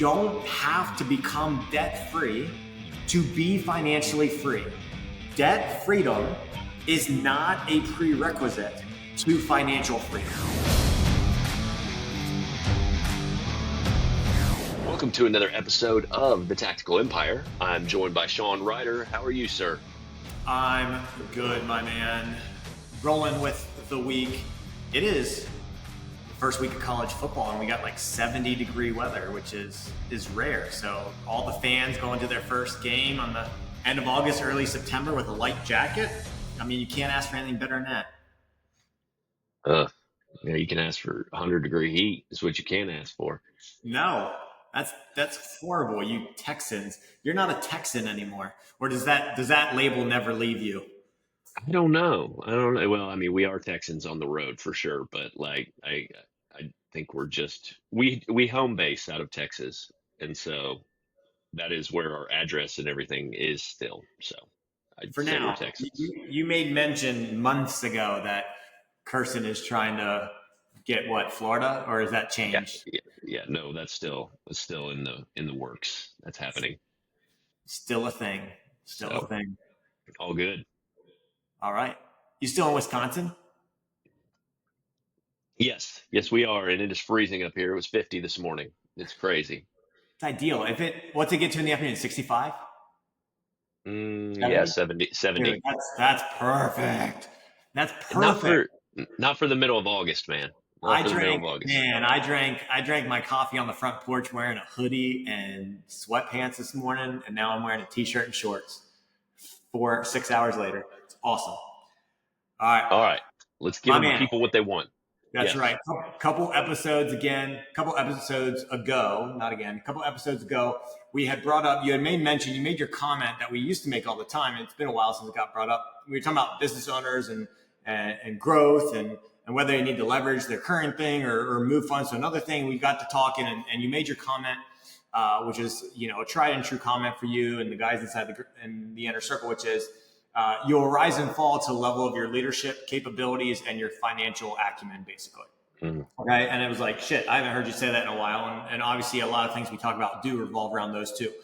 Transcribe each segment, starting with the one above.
don't have to become debt free to be financially free. Debt freedom is not a prerequisite to financial freedom. Welcome to another episode of The Tactical Empire. I'm joined by Sean Ryder. How are you, sir? I'm good, my man. Rolling with the week. It is the first week of college football, and we got like 70-degree weather, which is rare. So all the fans going to their first game on the end of August, early September with a light jacket. I mean, you can't ask for anything better than that. You can ask for 100-degree heat is what you can ask for. No, that's horrible. You Texans, you're not a Texan anymore. Or does that label never leave you? I don't know. Well, I mean, we are Texans on the road for sure, but like I think we home base out of Texas, and so that is where our address and everything is still. So I'd For say we're now, Texans. you made mention months ago that Carson is trying to get what, Florida, or has that Yeah, changed? yeah. No, that's still in the works. That's happening. Still a thing. Still a So thing. all good. All right. You still in Wisconsin? Yes, we are, and it is freezing up here. It was 50 this morning. It's crazy. It's ideal. What's it get to in the afternoon? 65? Yeah, 70? 70, Dude, 70. that's perfect. That's Not perfect. for not for the middle of August, man. Not I for the middle drank, of August. man, I drank my coffee on the front porch wearing a hoodie and sweatpants this morning, and now I'm wearing a t-shirt and shorts 6 hours later. It's awesome. All right, All right, let's give my the man. people what they want. That's Yes. right. Couple episodes ago, not again, a couple episodes ago, we had brought up, you made your comment that we used to make all the time. And it's been a while since it got brought up. We were talking about business owners and growth and whether they need to leverage their current thing or move funds to another thing. We got to talking and you made your comment, which is, a tried and true comment for you and the guys in the inner circle, which is, you'll rise and fall to the level of your leadership capabilities and your financial acumen, basically. Mhm. Okay. And it was like, shit, I haven't heard you say that in a while. And obviously, a lot of things we talk about do revolve around those two.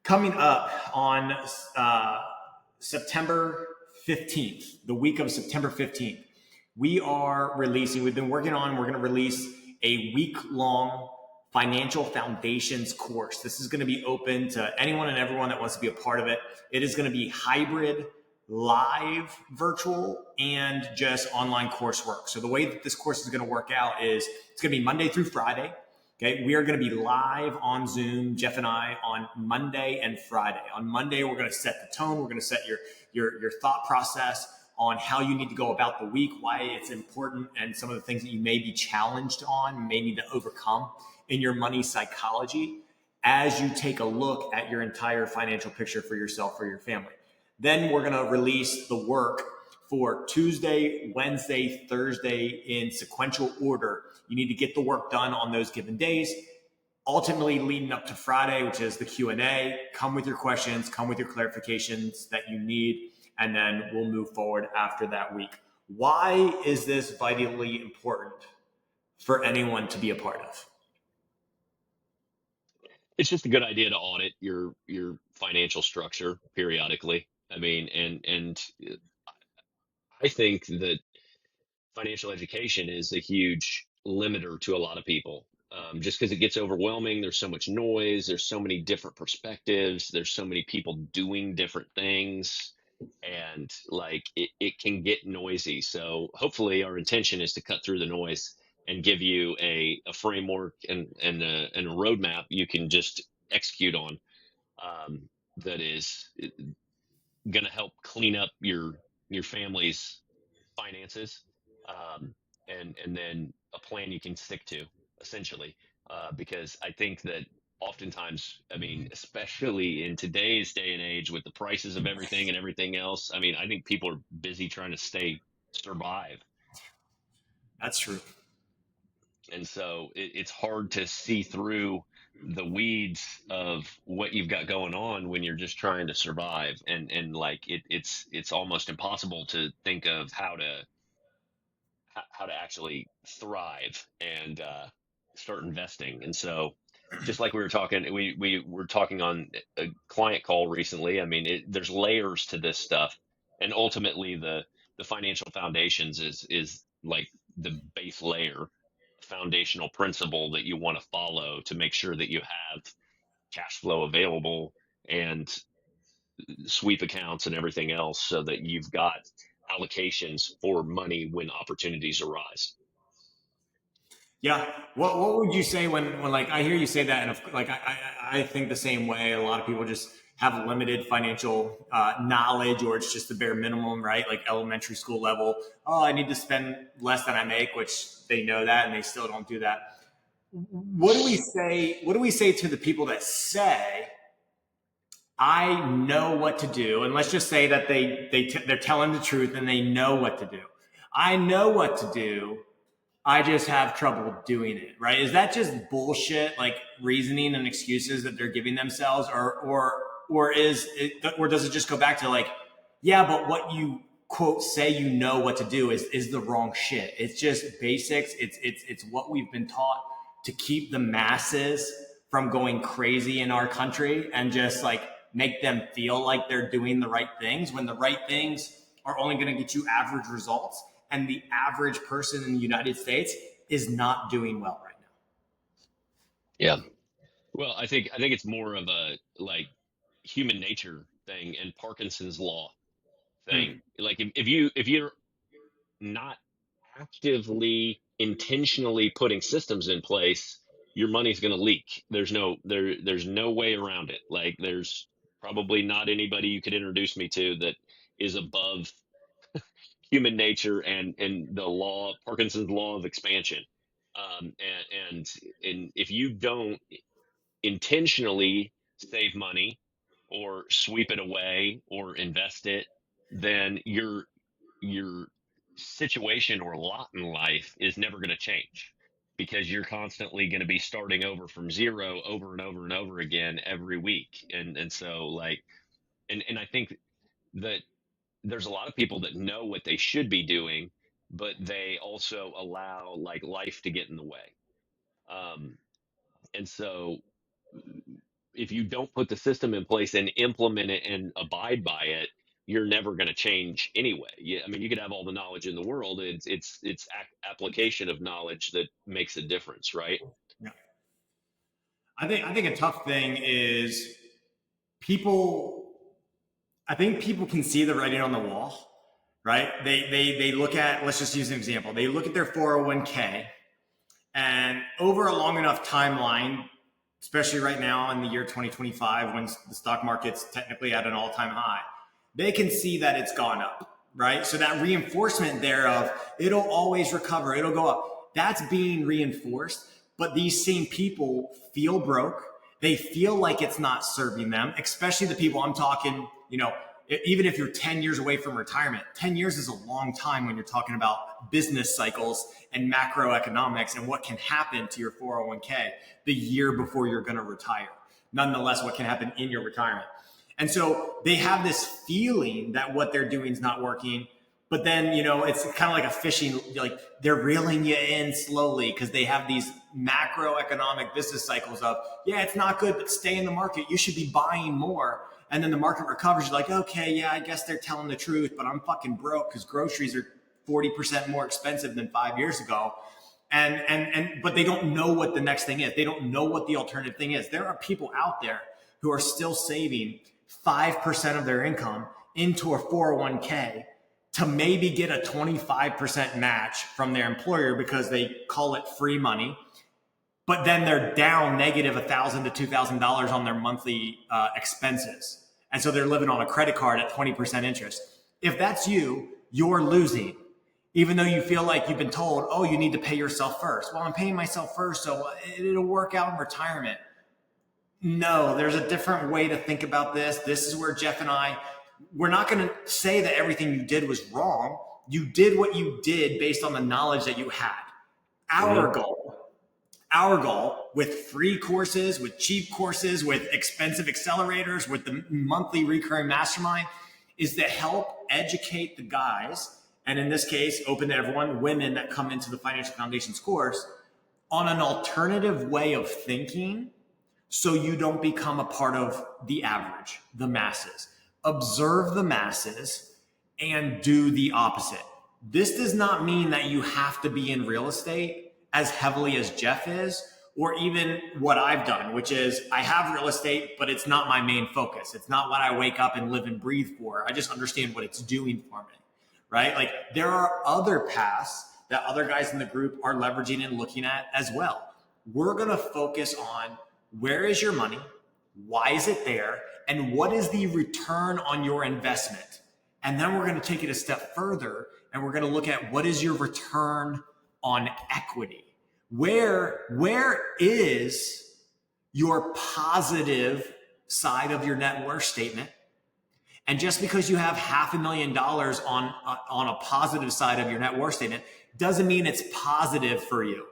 Coming up on September 15th, the week of September 15th, we've been working on, we're going to release a week-long financial foundations course. This is going to be open to anyone and everyone that wants to be a part of it. It is going to be hybrid, live, virtual, and just online coursework. So the way that this course is going to work out is it's going to be Monday through Friday. Okay, we are going to be live on Zoom, Jeff and I, on Monday and Friday. On Monday, we're going to set the tone. We're going to set your thought process on how you need to go about the week, why it's important, and some of the things that you may be challenged on, may need to overcome in your money psychology as you take a look at your entire financial picture for yourself, for your family. Then we're going to release the work for Tuesday, Wednesday, Thursday in sequential order. You need to get the work done on those given days. Ultimately leading up to Friday, which is the Q&A. Come with your questions, come with your clarifications that you need, and then we'll move forward after that week. Why is this vitally important for anyone to be a part of? It's just a good idea to audit your financial structure periodically. I mean, and I think that financial education is a huge limiter to a lot of people. Just because it gets overwhelming, there's so much noise, there's so many different perspectives, there's so many people doing different things, and like it can get noisy. So hopefully, our intention is to cut through the noise and give you a framework and a roadmap you can just execute on, that is going to help clean up your family's finances, um, and then a plan you can stick to, essentially. Because I think that oftentimes, I mean, especially in today's day and age with the prices of everything and everything else, I mean, I think people are busy trying to survive. That's true. And so it's hard to see through the weeds of what you've got going on when you're just trying to survive. And like it's almost impossible to think of how to actually thrive and start investing. And so just like we were talking on a client call recently. I mean, there's layers to this stuff, and ultimately the financial foundations is like the base layer, foundational principle that you want to follow to make sure that you have cash flow available and sweep accounts and everything else, so that you've got allocations for money when opportunities arise. Yeah. What would you say when like I hear you say that, and like I think the same way. A lot of people just have limited financial knowledge, or it's just the bare minimum, right? Like elementary school level. Oh, I need to spend less than I make, which they know that, and they still don't do that. What do we say? What do we say to the people that say, I know what to do, and let's just say that they're telling the truth and they know what to do. I know what to do. I just have trouble doing it, right? Is that just bullshit, like reasoning and excuses that they're giving themselves, or does it just go back to like, yeah, but what you quote say you know what to do is the wrong shit. It's just basics. It's what we've been taught to keep the masses from going crazy in our country and just like make them feel like they're doing the right things when the right things are only going to get you average results, and the average person in the United States is not doing well right Yeah. Well, I think it's more of a like human nature thing and Parkinson's law now. thing. Like if you're not actively intentionally putting systems in place, your money's going to leak. There's no way around it. Like there's probably not anybody you could introduce me to that is above human nature and the law, Parkinson's law of expansion. And if you don't intentionally save money or sweep it away or invest it, then your situation or lot in life is never going to change, because you're constantly going to be starting over from zero over and over and over again every week. And so like and I think that there's a lot of people that know what they should be doing, but they also allow like life to get in the way. And so if you don't put the system in place and implement it and abide by it, you're never going to change anyway. I mean, you could have all the knowledge in the world. It's application of knowledge that makes a difference, right? Yeah. I think a tough thing is people. I think people can see the writing on the wall, right? They look at, let's just use an example. They look at their 401k, and over a long enough timeline, especially right now in the year 2025, when the stock market's technically at an all-time high, they can see that it's gone up, right? So that reinforcement there of it'll always recover, it'll go up, that's being reinforced. But these same people feel broke. They feel like it's not serving them, especially the people I'm talking, even if you're 10 years away from retirement. 10 years is a long time when you're talking about business cycles and macroeconomics and what can happen to your 401k the year before you're going to retire. Nonetheless, what can happen in your retirement. And so they have this feeling that what they're doing is not working. But then, it's kind of like a fishing, like they're reeling you in slowly because they have these macroeconomic business cycles of, yeah, it's not good, but stay in the market. You should be buying more. And then the market recovers. You're like, okay, yeah, I guess they're telling the truth, but I'm fucking broke because groceries are 40% more expensive than 5 years ago. But they don't know what the next thing is. They don't know what the alternative thing is. There are people out there who are still saving 5% of their income into a 401k to maybe get a 25% match from their employer because they call it free money. But then they're down negative $1,000 to $2,000 on their monthly expenses. And so they're living on a credit card at 20% interest. If that's you, you're losing. Even though you feel like you've been told, oh, you need to pay yourself first. Well, I'm paying myself first, so it'll work out in retirement. No, there's a different way to think about this. This is where Jeff and we're not going to say that everything you did was wrong. You did what you did based on the knowledge that you had. Hmm. Our goal our goal with free courses, with cheap courses, with expensive accelerators, with the monthly recurring mastermind is to help educate the guys. And in this case, open to everyone, women that come into the Financial Foundations course on an alternative way of thinking so you don't become a part of the average, the masses. Observe the masses and do the opposite. This does not mean that you have to be in real estate as heavily as Jeff is, or even what I've done, which is I have real estate, but it's not my main focus. It's not what I wake up and live and breathe for. I just understand what it's doing for me, right? Like there are other paths that other guys in the group are leveraging and looking at as well. We're going to focus on where is your money? Why is it there? And what is the return on your investment? And then we're going to take it a step further and we're going to look at what is your return on equity? Where is your positive side of your net worth statement? And just because you have $500,000 on a positive side of your net worth statement doesn't mean it's positive for you.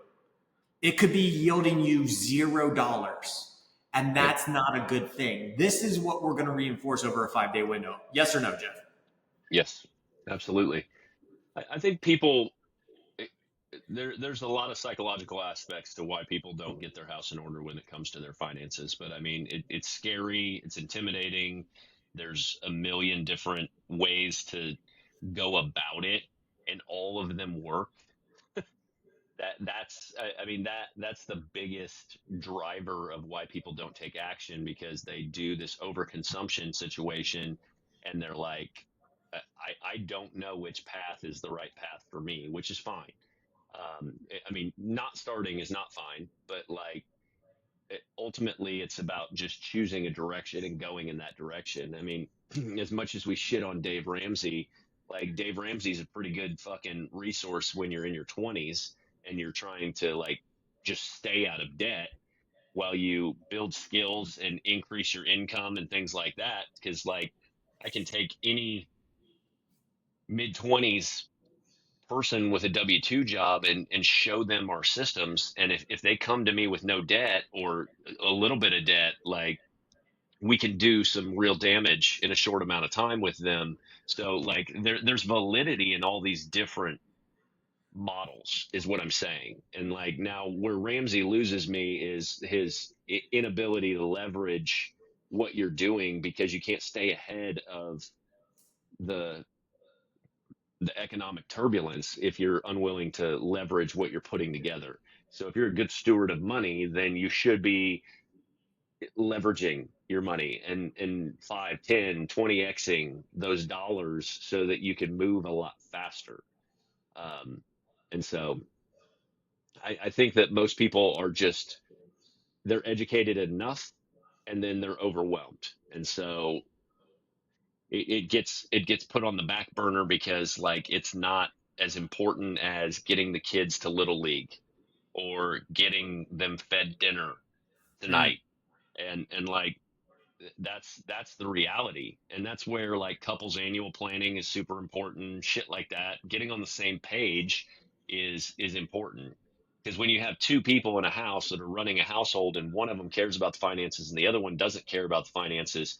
It could be yielding you $0. And that's not a good thing. This is what we're going to reinforce over a 5-day window. Yes or no, Jeff? Yes, absolutely. I think people, there's a lot of psychological aspects to why people don't get their house in order when it comes to their finances. But I mean, it's scary, it's intimidating. There's a million different ways to go about it, and all of them work. I mean, that's the biggest driver of why people don't take action, because they do this overconsumption situation and they're like, I don't know which path is the right path for me, which is fine. I mean, not starting is not fine, but like ultimately it's about just choosing a direction and going in that direction. I mean, as much as we shit on Dave Ramsey, like Dave Ramsey's a pretty good fucking resource when you're in your 20s and you're trying to like just stay out of debt while you build skills and increase your income and things like that. Cause like I can take any mid 20s person with a W-2 job and show them our systems. And if they come to me with no debt or a little bit of debt, like we can do some real damage in a short amount of time with them. So like there's validity in all these different models is what I'm saying. And like now where Ramsey loses me is his inability to leverage what you're doing, because you can't stay ahead of the economic turbulence if you're unwilling to leverage what you're putting together. So if you're a good steward of money, then you should be leveraging your money and 5, 10, 20xing those dollars so that you can move a lot faster. Um, and so I think that most people are just, they're educated enough and then they're overwhelmed. And so it gets put on the back burner because like it's not as important as getting the kids to little league or getting them fed dinner tonight. And like that's the reality. And that's where like couples annual planning is super important. Shit like that, getting on the same page is important, because when you have two people in a house that are running a household and one of them cares about the finances and the other one doesn't care about the finances,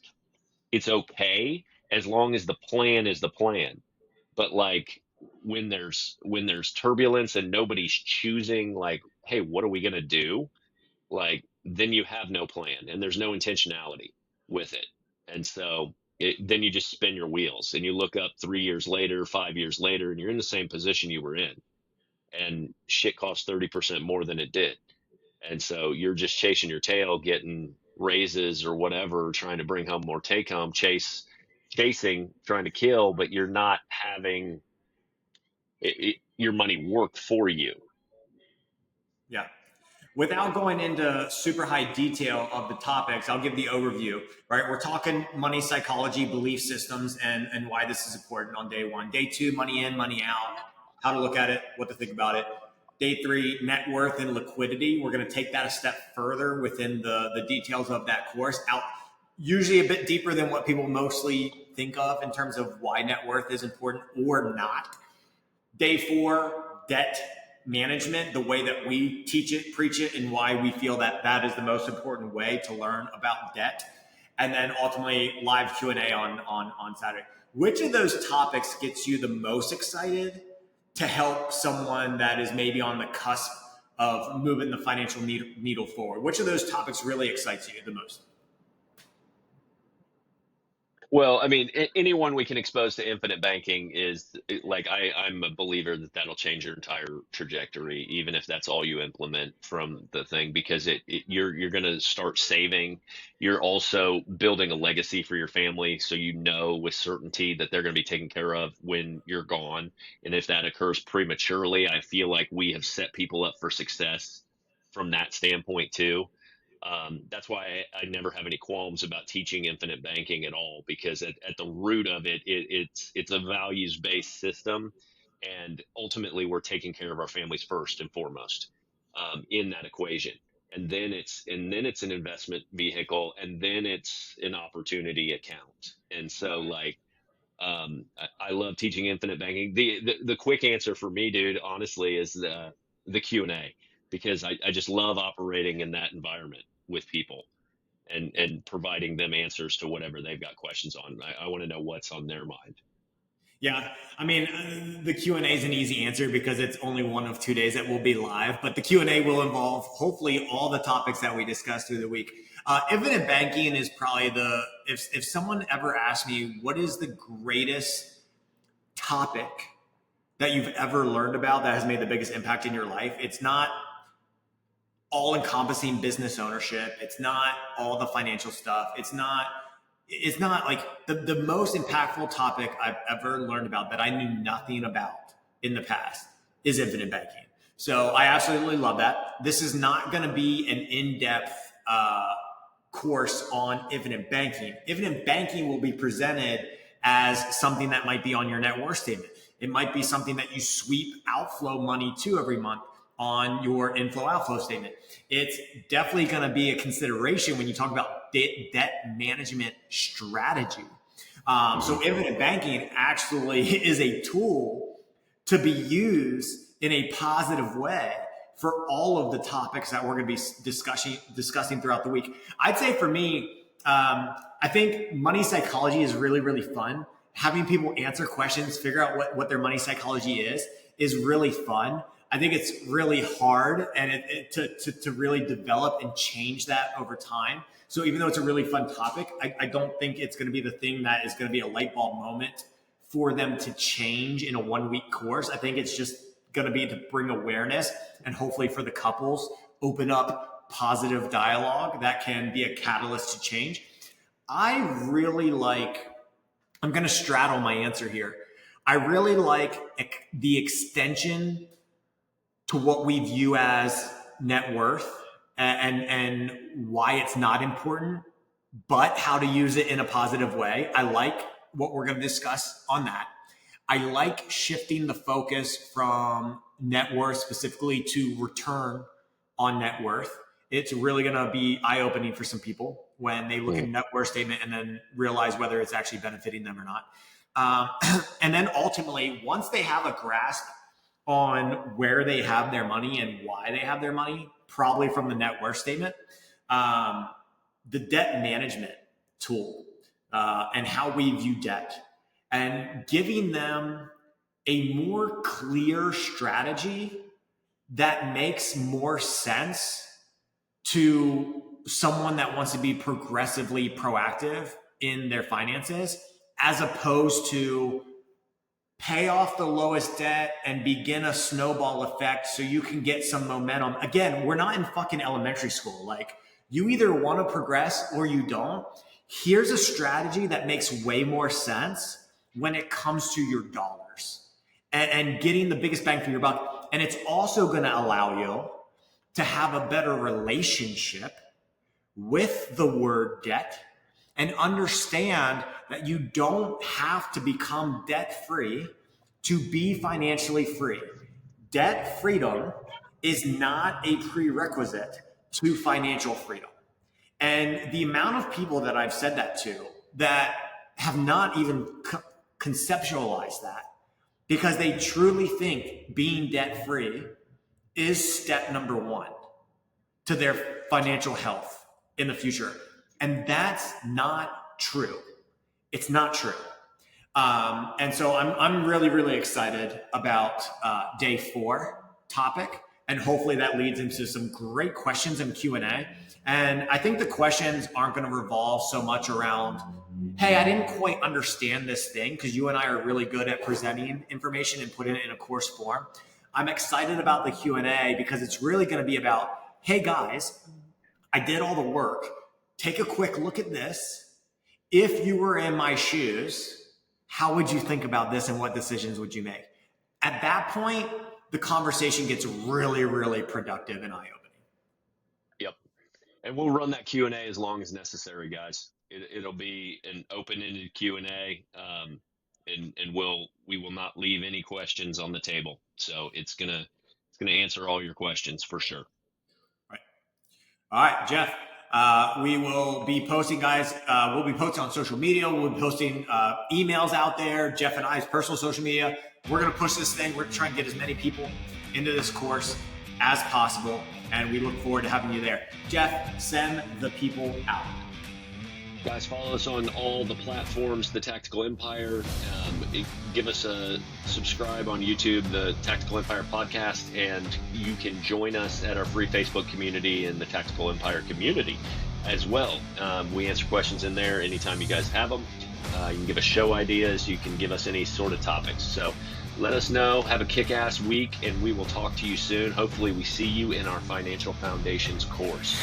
it's okay as long as the plan is the plan. But like when there's turbulence and nobody's choosing, like, hey, what are we going to do? Like then you have no plan and there's no intentionality with it. And so then you just spin your wheels and you look up 3 years later, 5 years later, and you're in the same position you were in, and shit costs 30% more than it did. And so you're just chasing your tail, getting raises or whatever, trying to bring home more take home, chasing, trying to kill, but you're not having your money work for you. Yeah. Without going into super high detail of the topics, I'll give the overview, right? We're talking money psychology, belief systems, and why this is important on day one. Day two, money in, money out, how to look at it, what to think about it. Day three, net worth and liquidity. We're going to take that a step further within the details of that course, out usually a bit deeper than what people mostly think of in terms of why net worth is important or not. Day four, debt management, the way that we teach it, preach it, and why we feel that that is the most important way to learn about debt. And then ultimately live Q&A on Saturday. Which of those topics gets you the most excited to help someone that is maybe on the cusp of moving the financial needle forward. Which of those topics really excites you the most? Well, I mean, anyone we can expose to infinite banking is like I'm a believer that that'll change your entire trajectory, even if that's all you implement from the thing, because you're going to start saving. You're also building a legacy for your family, so you know with certainty that they're going to be taken care of when you're gone. And if that occurs prematurely, I feel like we have set people up for success from that standpoint too. That's why I never have any qualms about teaching infinite banking at all, because at the root of it's a values based system, and ultimately we're taking care of our families first and foremost in that equation, and then it's an investment vehicle, and then it's an opportunity account, and so like I love teaching infinite banking. The quick answer for me, dude, honestly, is the Q&A, because I just love operating in that environment with people and providing them answers to whatever they've got questions on. I want to know what's on their mind. Yeah, I mean, the Q&A is an easy answer because it's only one of 2 days that will be live, but the Q&A will involve hopefully all the topics that we discussed through the week. Infinite banking is probably if someone ever asked me, what is the greatest topic that you've ever learned about that has made the biggest impact in your life? It's not all encompassing business ownership. It's not all the financial stuff. It's not like the most impactful topic I've ever learned about that I knew nothing about in the past is infinite banking. So I absolutely love that. This is not going to be an in-depth course on infinite banking. Infinite banking will be presented as something that might be on your net worth statement. It might be something that you sweep outflow money to every month on your inflow outflow statement. It's definitely going to be a consideration when you talk about debt management strategy. So infinite banking actually is a tool to be used in a positive way for all of the topics that we're going to be discussing throughout the week. I'd say for me, I think money psychology is really, really fun. Having people answer questions, figure out what their money psychology is really fun. I think it's really hard and to really develop and change that over time. So even though it's a really fun topic, I don't think it's going to be the thing that is going to be a light bulb moment for them to change in a 1 week course. I think it's just going to be to bring awareness and hopefully for the couples, open up positive dialogue that can be a catalyst to change. I'm going to straddle my answer here. I really like the extension to what we view as net worth and why it's not important, but how to use it in a positive way. I like what we're going to discuss on that. I like shifting the focus from net worth specifically to return on net worth. It's really going to be eye-opening for some people when they look at a net worth statement and then realize whether it's actually benefiting them or not. And then ultimately, once they have a grasp on where they have their money and why they have their money, probably from the net worth statement, the debt management tool and how we view debt, and giving them a more clear strategy that makes more sense to someone that wants to be progressively proactive in their finances, as opposed to pay off the lowest debt and begin a snowball effect so you can get some momentum. Again, we're not in fucking elementary school. Like, you either want to progress or you don't. Here's a strategy that makes way more sense when it comes to your dollars and getting the biggest bang for your buck. And it's also going to allow you to have a better relationship with the word debt and understand that you don't have to become debt free to be financially free. Debt freedom is not a prerequisite to financial freedom. And the amount of people that I've said that to that have not even conceptualized that, because they truly think being debt free is step number one to their financial health in the future. And that's not true. It's not true. And so I'm really, really excited about day 4 topic And hopefully that leads into some great questions and Q&A. And I think the questions aren't going to revolve so much around, hey, I didn't quite understand this thing, because you and I are really good at presenting information and putting it in a course form. I'm excited about the Q&A because it's really going to be about, hey guys, I did all the work. Take a quick look at this. If you were in my shoes, how would you think about this and what decisions would you make? At that point, the conversation gets really, really productive and eye-opening. Yep. And we'll run that Q&A as long as necessary, guys. It'll be an open-ended Q&A, and we will not leave any questions on the table. So it's gonna answer all your questions for sure. Right. All right, Jeff. We will be posting, guys. We'll be posting on social media. We'll be posting emails out there. Jeff and I's personal social media. We're going to push this thing. We're trying to get as many people into this course as possible, and we look forward to having you there. Jeff, send the people out. Guys, follow us on all the platforms, The Tactical Empire. Give us a subscribe on YouTube, The Tactical Empire Podcast, and you can join us at our free Facebook community and the Tactical Empire community as well. We answer questions in there anytime you guys have them. You can give us show ideas. You can give us any sort of topics. So let us know. Have a kick-ass week, and we will talk to you soon. Hopefully we see you in our Financial Foundations course.